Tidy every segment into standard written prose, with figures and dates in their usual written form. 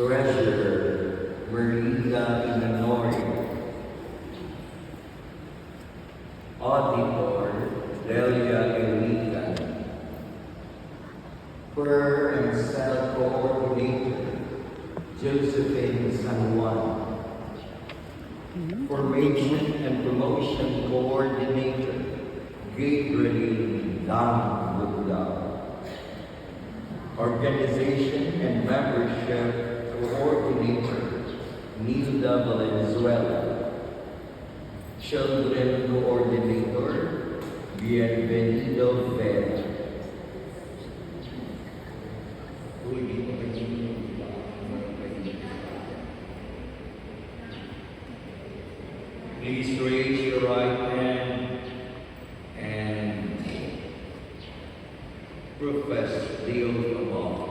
Treasurer Merlita Inanori, Auditor Delia Elita, Prayer and Cell Coordinator Josephine San Juan, Formation and Promotion Coordinator Gabriel Dan Buddha, Organization and Membership Coordinator Nilda Valenzuela, Children Coordinator Bienvenido Vera. Please raise your right hand and profess the oath of office.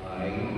I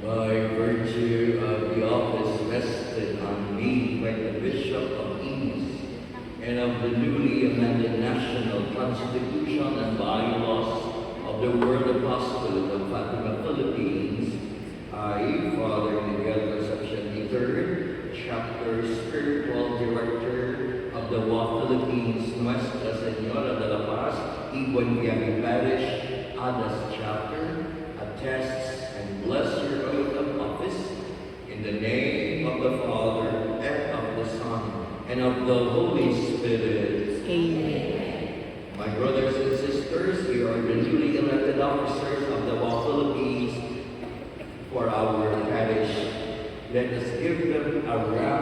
by virtue of the office vested on me by the Bishop of East and of the newly amended National Constitution and bylaws of the World Apostolate of Fatima, Philippines, I, Father Miguel Concepcion III, Chapter Spiritual Director of the WA Philippines, Nuestra Senora de la Paz, Iguanquiami Parish, Adas Chapter, attests and bless your oath of office in the name of the Father, and of the Son, and of the Holy Spirit. Amen. My brothers and sisters, you are the newly elected officers of the WA Philippines for our parish. Let us give them a round